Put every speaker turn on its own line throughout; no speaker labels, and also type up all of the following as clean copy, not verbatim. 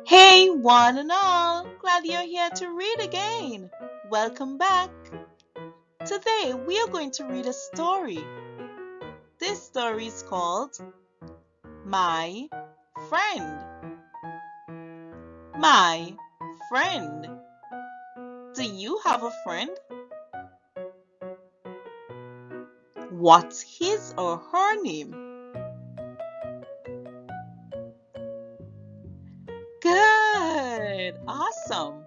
Hey, one and all! Glad you're here to read again. Welcome back. Today we are going to read a story. This story is called My Friend. My Friend. Do you have a friend? What's his or her name? Good! Awesome!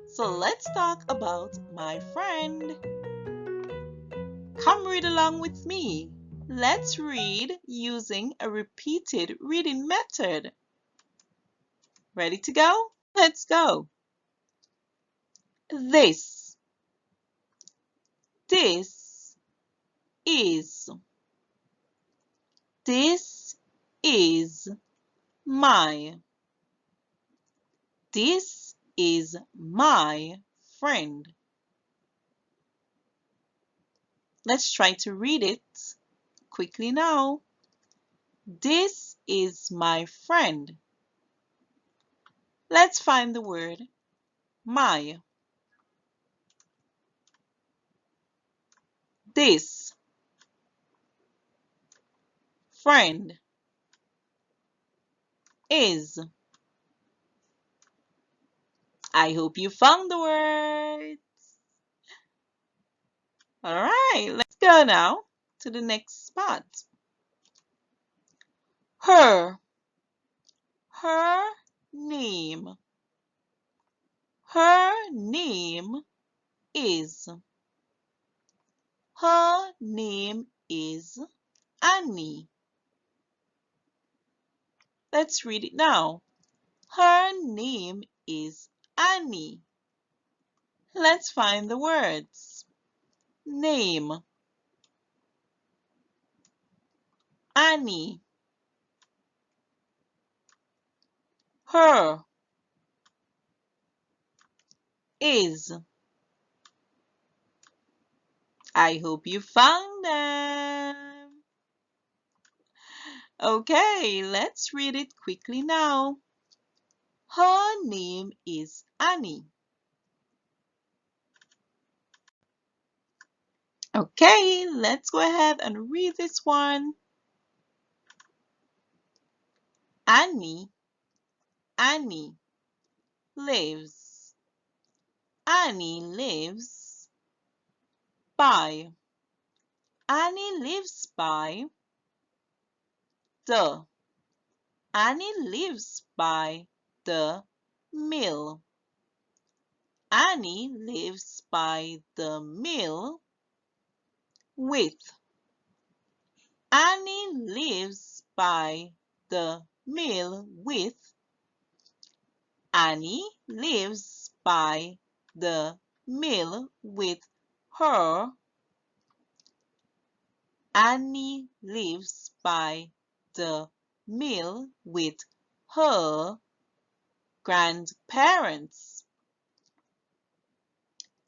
So let's talk about my friend. Come read along with me. Let's read using a repeated reading method. Ready to go? Let's go. This is. This is my. This is my friend. Let's try to read it quickly now. This is my friend. Let's find the word my. This friend is. I hope you found the words. All right, let's go now to the next spot. Her name. Her name is. Her name is Annie. Let's read it now. Her name is Annie. Let's find the words. Name. Annie. Her is. I hope you found them. Okay, let's read it quickly now. Her name is Annie. Okay, let's go ahead and read this one. Annie lives. Annie lives by. Annie lives by the. Annie lives by the mill. Annie lives by the mill with. Annie lives by the mill with. Annie lives by the mill with her. Annie lives by the mill with her grandparents.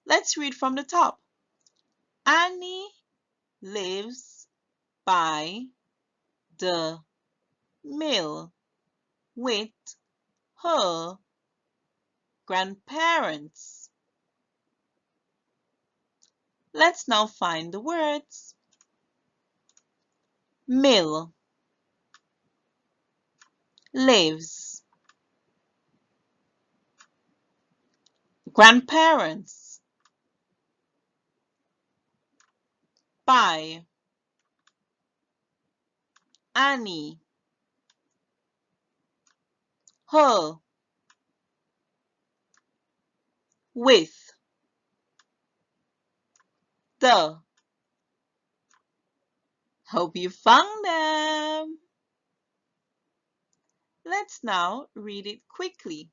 Let's read from the top. Annie lives by the mill with her grandparents. Let's now find the words. Mill. Lives. Grandparents. By. Annie. Her. With. The. Hope you found them. Let's now read it quickly.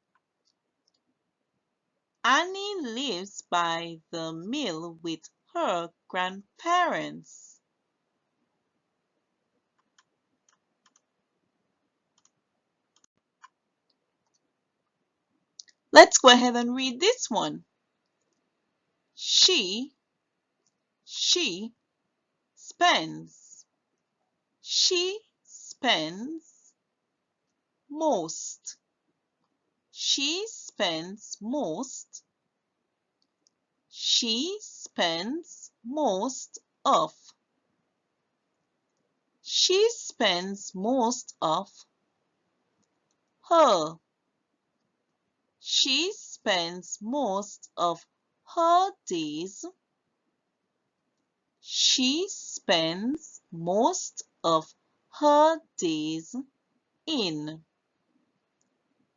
Annie lives by the mill with her grandparents. Let's go ahead and read this one. She spends. She spends most. She spends most. She spends most of. She spends most of her. She spends most of her days. She spends most of her days in.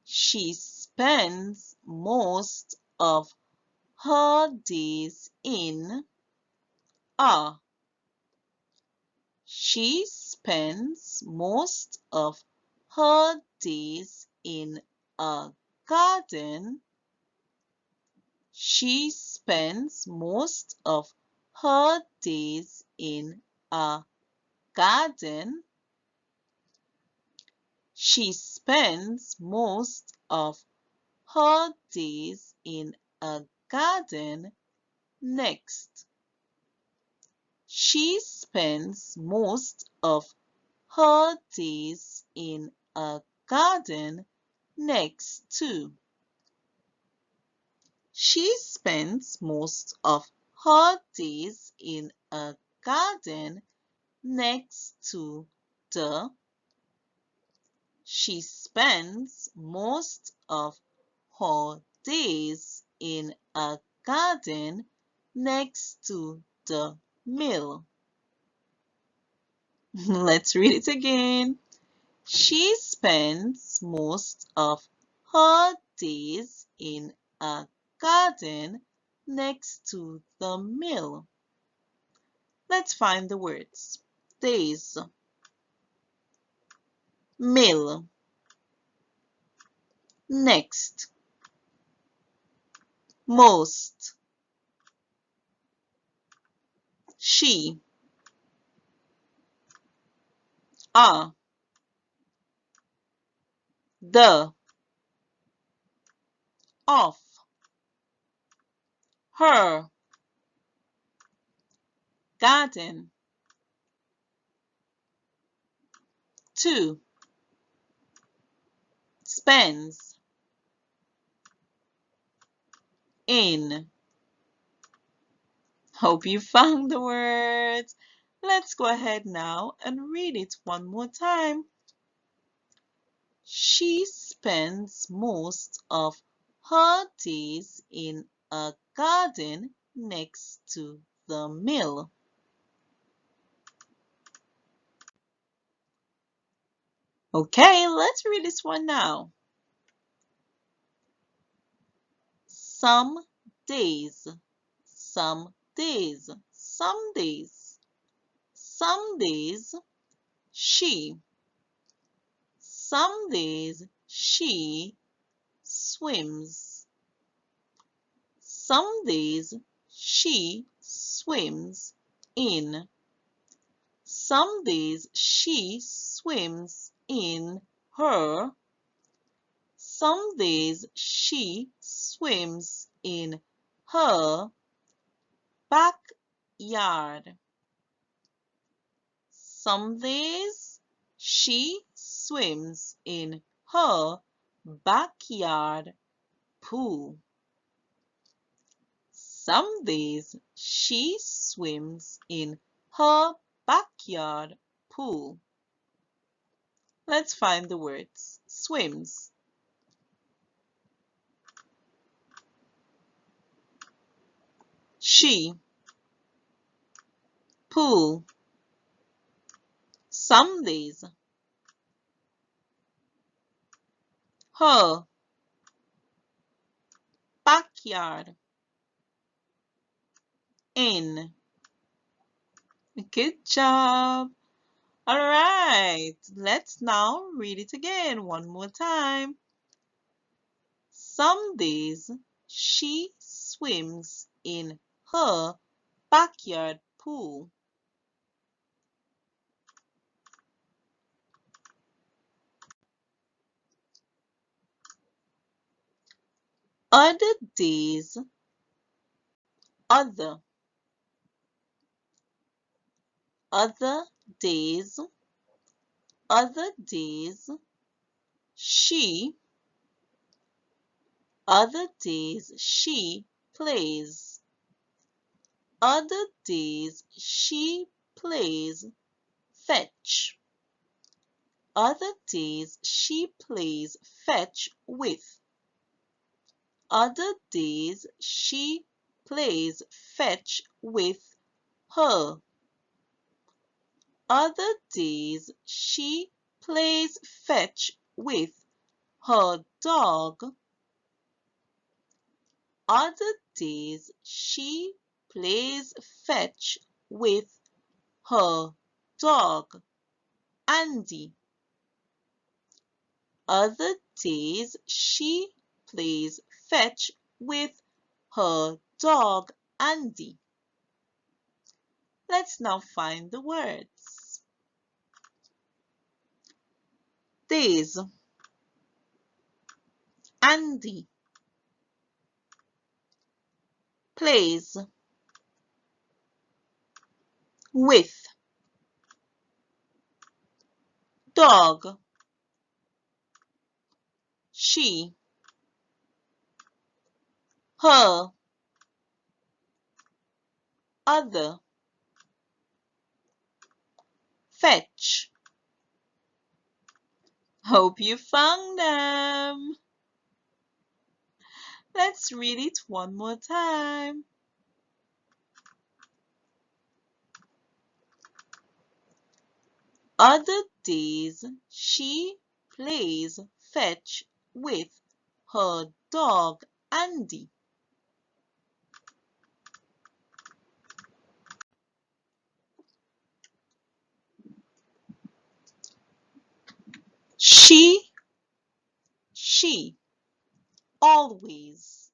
She spends most of her days in a. She spends most of her days in a garden. She spends most of her days in a garden. She spends most of her days in a garden next. She spends most of her days in a garden next to. She spends most of her days in a garden next to the. She spends most of her days in a garden next to the mill. Let's read it again. She spends most of her days in a garden next to the mill. Let's find the words. Days, mill, next, most, she, a, the, of, her, garden, to, spends, in. Hope you found the words. Let's go ahead now and read it one more time. She spends most of her days in a garden next to the mill. Okay, let's read this one now. Some days, some days, some days. Some days, she. Some days, she swims. Some days, she swims in. Some days, she swims in her. Some days, she swims in her backyard. Some days, she swims in her backyard pool. Some days, she swims in her backyard pool. Let's find the words. Swims, she, pool, some days, her, backyard, in. Good job. All right, let's now read it again one more time. Some days she swims in her backyard pool. Other days, other days, other days, she. Other days she plays. Other days she plays fetch. Other days she plays fetch with. Other days she plays fetch with her. Other days she plays fetch with her dog. Other days she plays fetch with her dog, Andy. Other days she plays fetch with her dog, Andy. Let's now find the words. Days. Andy plays with dog. She, her, other, fetch. Hope you found them. Let's read it one more time. Other days she plays fetch with her dog Andy. She always.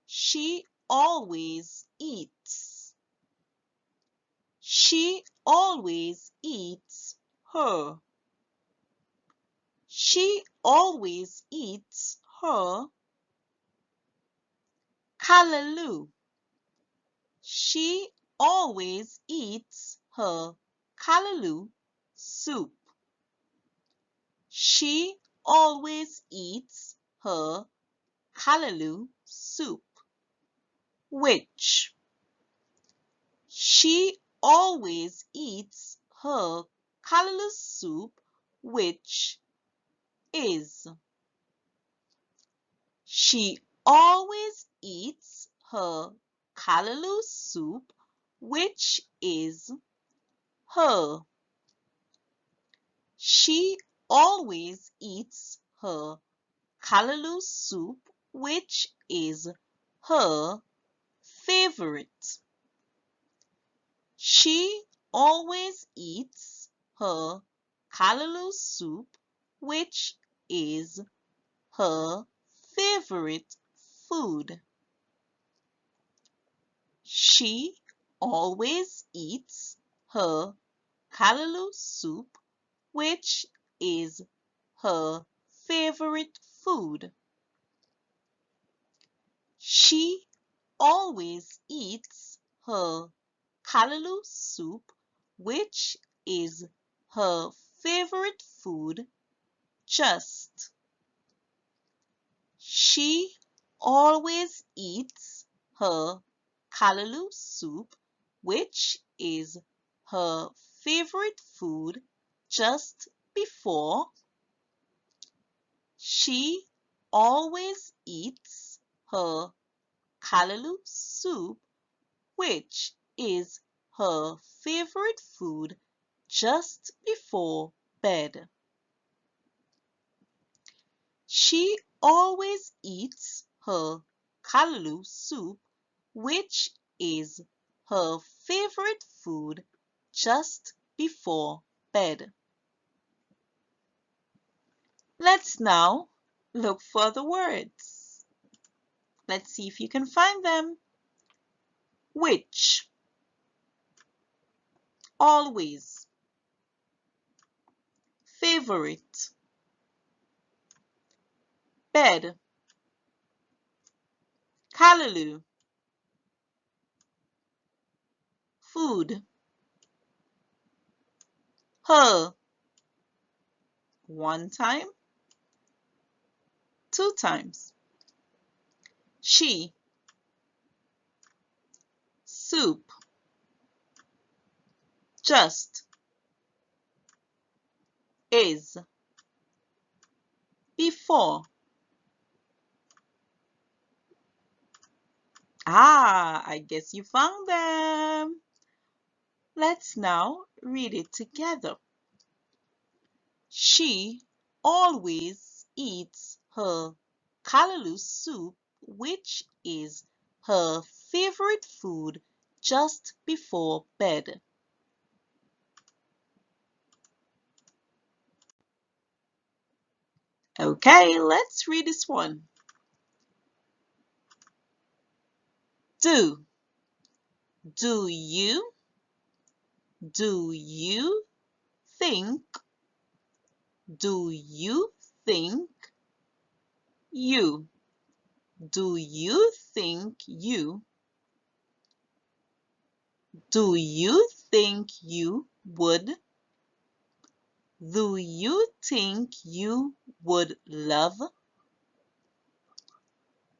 She always eats. She always eats her. She always eats her callaloo. She always eats her callaloo soup. She always eats her callaloo soup. Which? She always eats her callaloo soup, which is. She always eats her callaloo soup, which is her. She always eats her callaloo soup, which is her favorite. She always eats her callaloo soup, which is her favorite food. She always eats her callaloo soup, which is her favorite food. She always eats her callaloo soup, which is her favorite food, just. She always eats her callaloo soup, which is her favorite food, just before. She always eats her callaloo soup, which is her favorite food, just before bed. She always eats her callaloo soup, which is her favorite food, just before bed. Let's now look for the words. Let's see if you can find them. Which, always, favorite, bed, callaloo, food, her. One time, two times. She, soup, just, is, before. I guess you found them. Let's now read it together. She always eats her callaloo soup, which is her favorite food, just before bed. Okay, let's read this one. Do. Do you think? Do you think you? Do you think you? Do you think you would? Do you think you would love?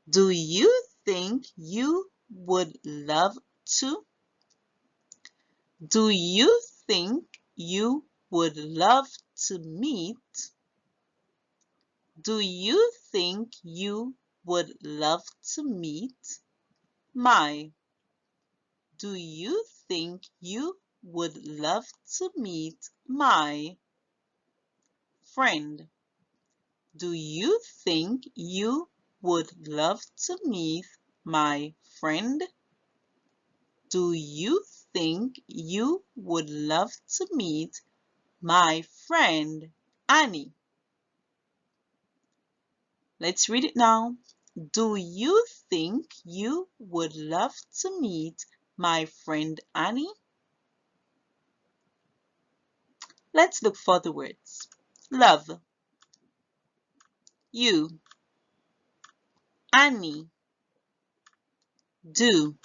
Do you think you would love to? Do you think you would love to meet? Do you think you would love to meet my? Do you think you would love to meet my friend? Do you think you would love to meet my friend? Do you think you would love to meet my friend Annie? Let's read it now. Do you think you would love to meet my friend Annie? Let's look for the words. Love, you, Annie, do,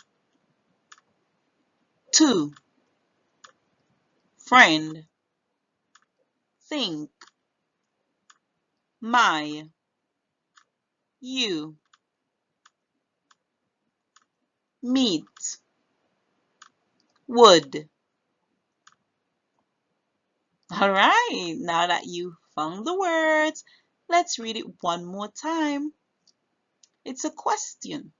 to, friend, think, my, you, meet, would. All right, now that you found the words, let's read it one more time. It's a question.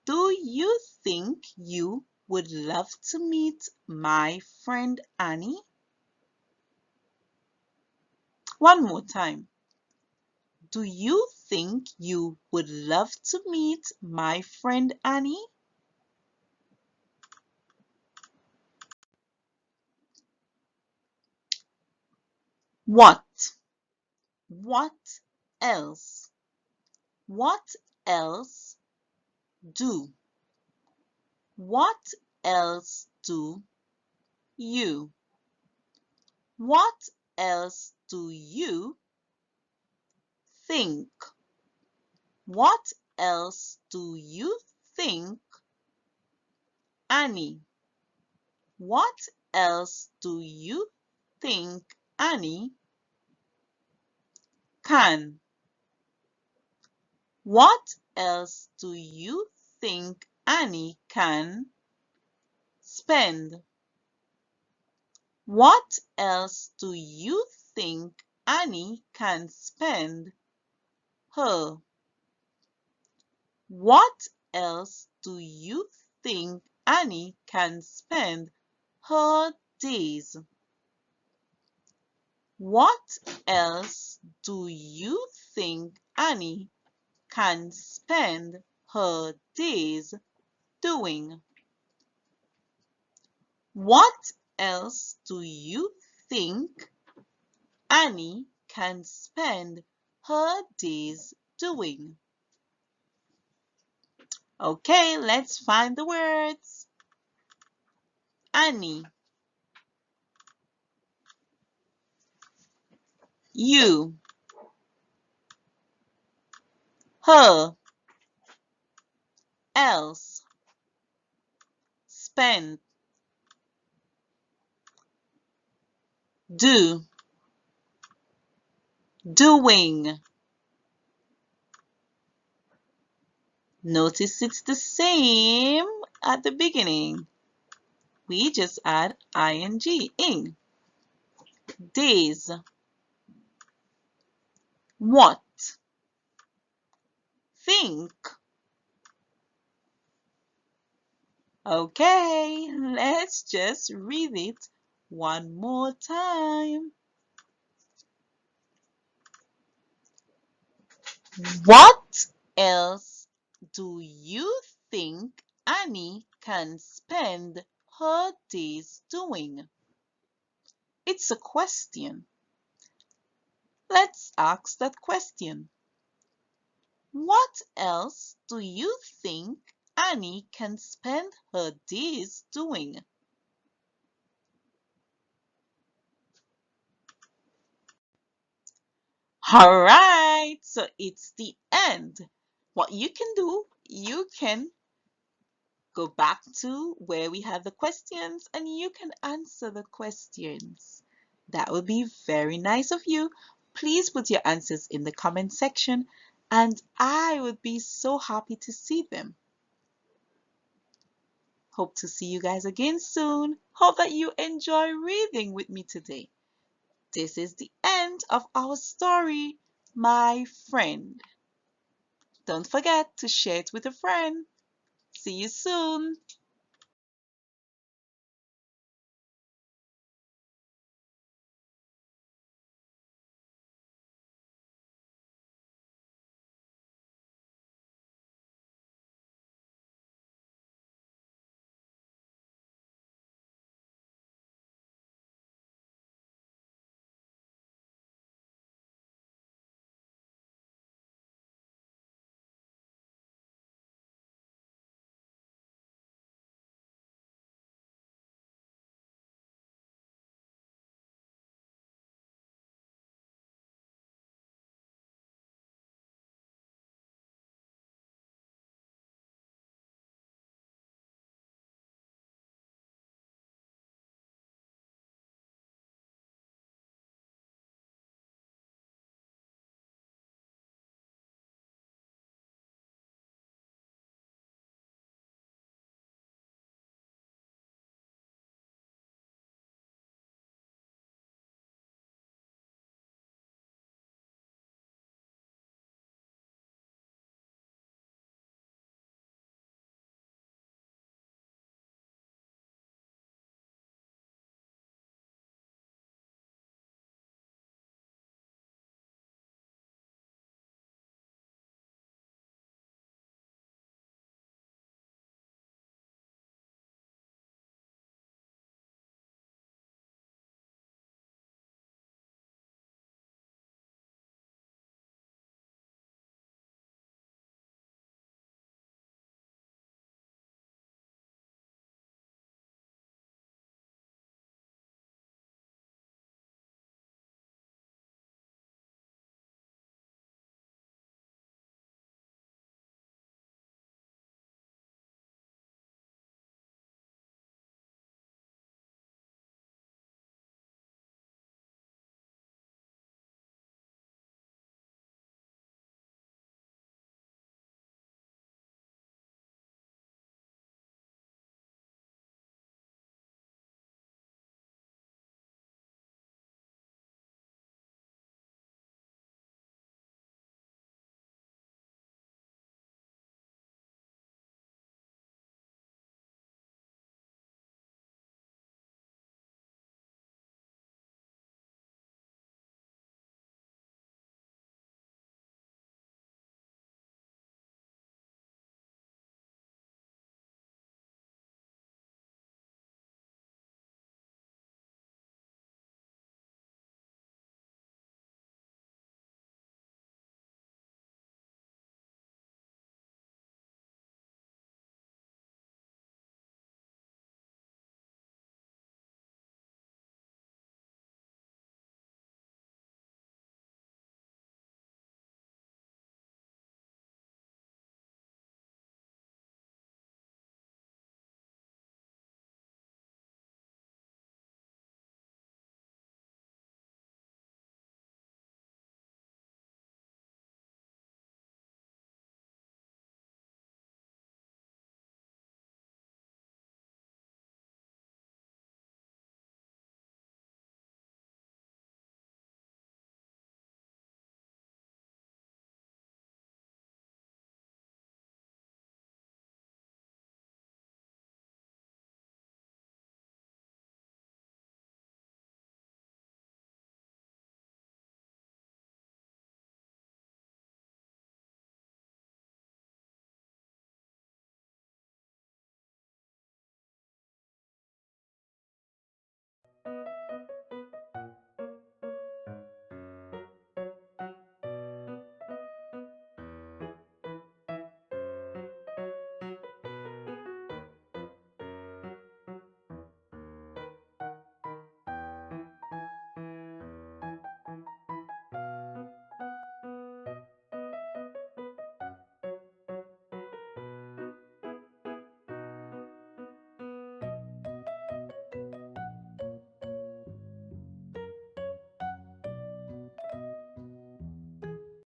Do you think you would love to meet my friend Annie? One more time. Do you think you would love to meet my friend Annie? What? What else? What else do? What else do you? What else do you think? What else do you think, Annie? What else do you think Annie can? What else do you think Annie can spend? What else do you think Annie can spend her? What else do you think Annie can spend her days? What else do you think Annie can spend her days doing? What else do you think Annie can spend her days doing? Okay, let's find the words. Annie, you, her, else, spend, do, doing. Notice it's the same at the beginning. We just add ing, ing. Days. What? Think. Okay, let's just read it one more time. What else do you think Annie can spend her days doing? It's a question. Let's ask that question. What else do you think Annie can spend her days doing? All right, so it's the end. What you can do, you can go back to where we have the questions and you can answer the questions. That would be very nice of you. Please put your answers in the comment section and I would be so happy to see them. Hope to see you guys again soon. Hope that you enjoy reading with me today. This is the end of our story, my friend. Don't forget to share it with a friend. See you soon.